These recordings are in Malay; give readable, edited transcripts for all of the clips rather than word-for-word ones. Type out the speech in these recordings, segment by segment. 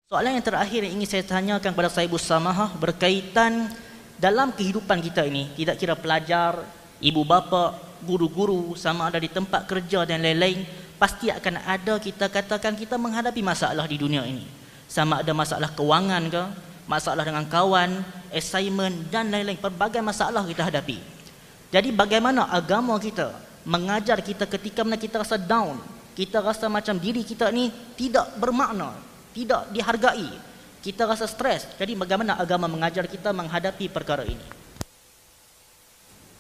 Soalan yang terakhir yang ingin saya tanyakan kepada Sahibus Samahah berkaitan dalam kehidupan kita ini, tidak kira pelajar, ibu bapa, guru-guru, sama ada di tempat kerja dan lain-lain, pasti akan ada kita katakan kita menghadapi masalah di dunia ini. Sama ada masalah kewangan ke, masalah dengan kawan, assignment dan lain-lain, pelbagai masalah kita hadapi. Jadi bagaimana agama kita mengajar kita ketika mana kita rasa down, kita rasa macam diri kita ni tidak bermakna, tidak dihargai, kita rasa stres. Jadi bagaimana agama mengajar kita menghadapi perkara ini?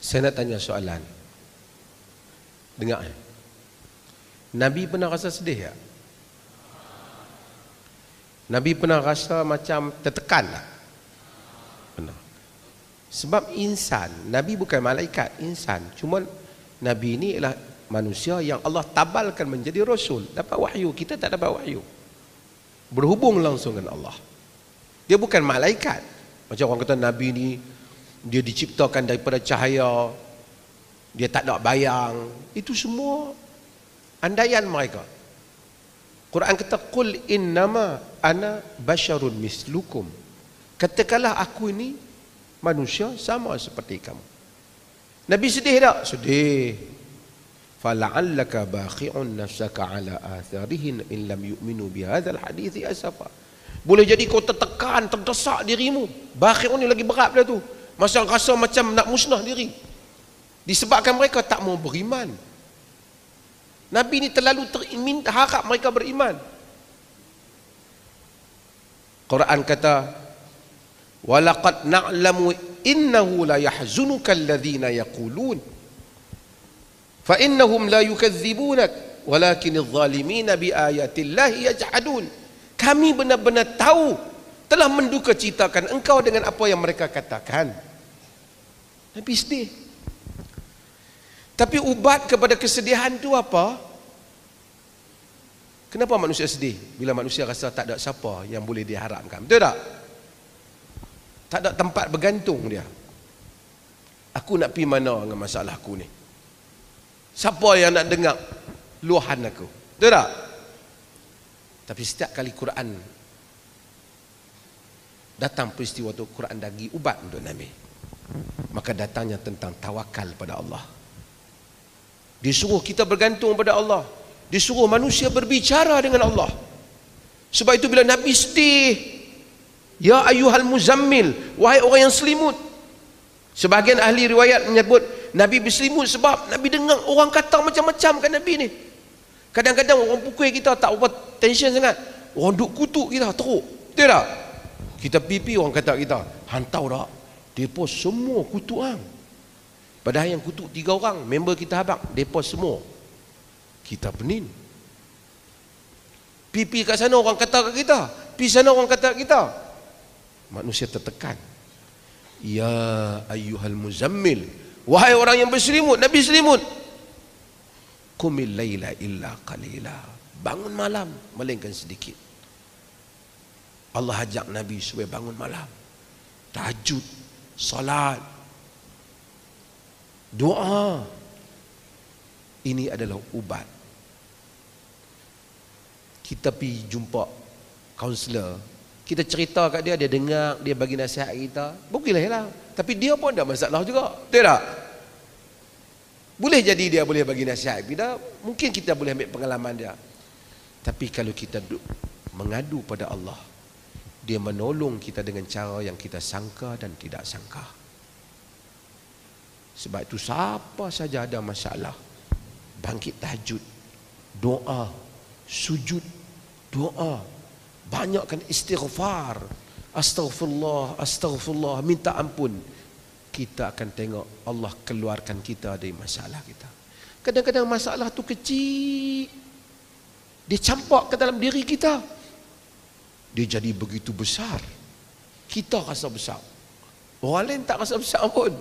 Saya nak tanya soalan. Dengar. Nabi pernah rasa sedih tak? Nabi pernah rasa macam tertekan tak? Pernah. Sebab insan, Nabi bukan malaikat, insan. Cuma Nabi ini ialah manusia yang Allah tabalkan menjadi rasul, dapat wahyu. Kita tak dapat wahyu, berhubung langsung dengan Allah. Dia bukan malaikat. Macam orang kata Nabi ni dia diciptakan daripada cahaya, dia tak ada bayang. Itu semua andaian mereka. Quran kata qul innama ana basyarun mislukum, katakanlah aku ini manusia sama seperti kamu. Nabi sedih tak? Sedih. Fala'allaka bakhi'un nafsaka ala atharihin in lam yu'minu bihadzal hadithi asafa. Boleh jadi kau tertekan, terdesak dirimu. Bakhi'un ni lagi berat pada tu. Masa rasa macam nak musnah diri, disebabkan mereka tak mau beriman. Nabi ni terlalu harap mereka beriman. Quran kata walaqad na'lamu innahu la yahzunuka alladhina yaqulun fa innahum la yukadzibunak walakin adh-dhalimina bi ayatillahi yajhadun. Kami benar-benar tahu, telah menduka citakan engkau dengan apa yang mereka katakan. Nabi sedih. Tapi ubat kepada kesedihan itu apa? Kenapa manusia sedih? Bila manusia rasa tak ada siapa yang boleh diharapkan. Betul tak? Tak ada tempat bergantung dia. Aku nak pergi mana dengan masalah aku ni? Siapa yang nak dengar luahan aku? Betul tak? Tapi setiap kali Quran datang peristiwa tu, Quran bagi ubat untuk Nabi. Maka datangnya tentang tawakal pada Allah. Disuruh kita bergantung pada Allah, disuruh manusia berbicara dengan Allah. Sebab itu bila Nabi sedih, ya ayyuhal muzammil, wahai orang yang selimut. Sebahagian ahli riwayat menyebut Nabi berselimut sebab Nabi dengar orang kata macam-macam kan Nabi ni. Kadang-kadang orang pukul kita tak apa tension sangat, orang duk kutuk kita teruk. Betul tak? Kita pipi orang kata kita, hantau tak? Depa semua kutuk hang. Padahal yang kutuk 3 orang, member kita habaq, depa semua kita penin. Pipi kat sana orang kata kat kita, pi sana orang kata kat kita. Manusia tertekan. Ya ayyuhal muzammil, wahai orang yang berselimut. Nabi selimut. Qumil laila illa qalila, bangun malam melainkan sedikit. Allah ajak Nabi supaya bangun malam, tahajud, salat, doa. Ini adalah ubat. Kita pergi jumpa kaunselor, kita cerita kat dia, dia dengar, dia bagi nasihat kita, bolehlah. Tapi dia pun ada masalah juga, betul tak? Boleh jadi dia boleh bagi nasihat kita, mungkin kita boleh ambil pengalaman dia. Tapi kalau kita mengadu pada Allah, dia menolong kita dengan cara yang kita sangka dan tidak sangka. Sebab itu siapa saja ada masalah, bangkit tahajud, doa, sujud, doa, banyakkan istighfar, astaghfirullah, astaghfirullah, minta ampun. Kita akan tengok Allah keluarkan kita dari masalah kita. Kadang-kadang masalah tu kecil, dia campak ke dalam diri kita, dia jadi begitu besar. Kita rasa besar, orang lain tak rasa besar pun.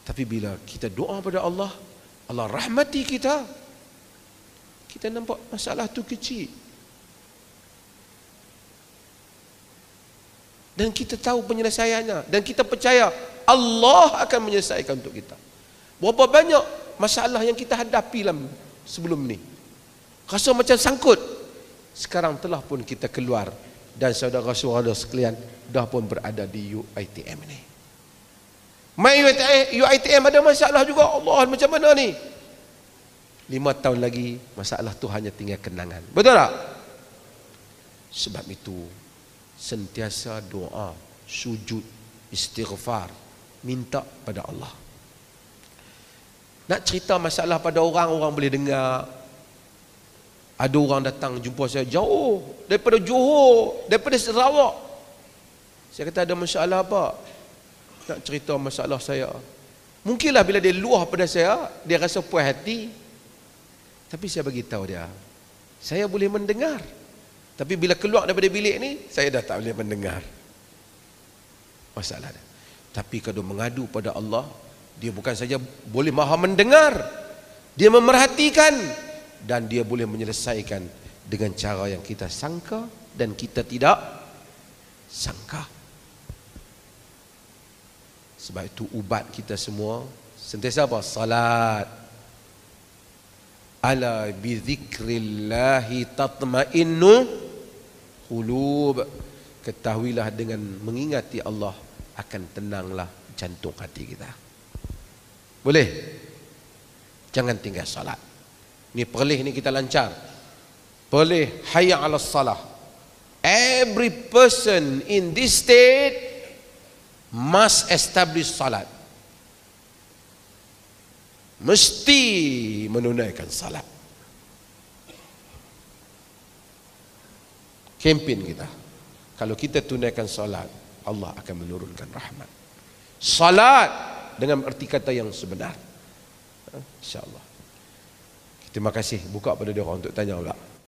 Tapi bila kita doa pada Allah, Allah rahmati kita, kita nampak masalah tu kecil. Dan kita tahu penyelesaiannya, dan kita percaya Allah akan menyelesaikan untuk kita. Berapa banyak masalah yang kita hadapi sebelum ni, rasa macam sangkut. Sekarang telah pun kita keluar dan saudara-saudara sekalian dah pun berada di UiTM ini. Main UiTM ada masalah juga. Allah, macam mana ni? 5 tahun lagi masalah tu hanya tinggal kenangan. Betul tak? Sebab itu sentiasa doa, sujud, istighfar, minta pada Allah. Nak cerita masalah pada orang, orang boleh dengar. Ada orang datang jumpa saya jauh daripada Johor, daripada Sarawak. Saya kata, ada masalah apa? Nak cerita masalah saya. Mungkinlah bila dia luah pada saya, dia rasa puas hati. Tapi saya bagi tahu dia, saya boleh mendengar. Tapi bila keluar daripada bilik ni, saya dah tak boleh mendengar. Masalah dia. Tapi kalau mengadu pada Allah, dia bukan saja boleh maha mendengar, dia memerhatikan, dan dia boleh menyelesaikan dengan cara yang kita sangka dan kita tidak sangka. Sebab itu ubat kita semua sentiasa apa? Salat. Ala bi dzikrillahi tatma'innu qulub. Ketahuilah dengan mengingati Allah akan tenanglah jantung hati kita. Boleh? Jangan tinggal salat. Ni perlih ni kita lancar. Perlih hayya 'alas salah. Every person in this state must establish salat. Mesti menunaikan salat. Kempen kita. Kalau kita tunaikan salat, Allah akan menurunkan rahmat. Salat dengan erti kata yang sebenar. InsyaAllah. Terima kasih. Buka pada dia orang untuk tanya pula.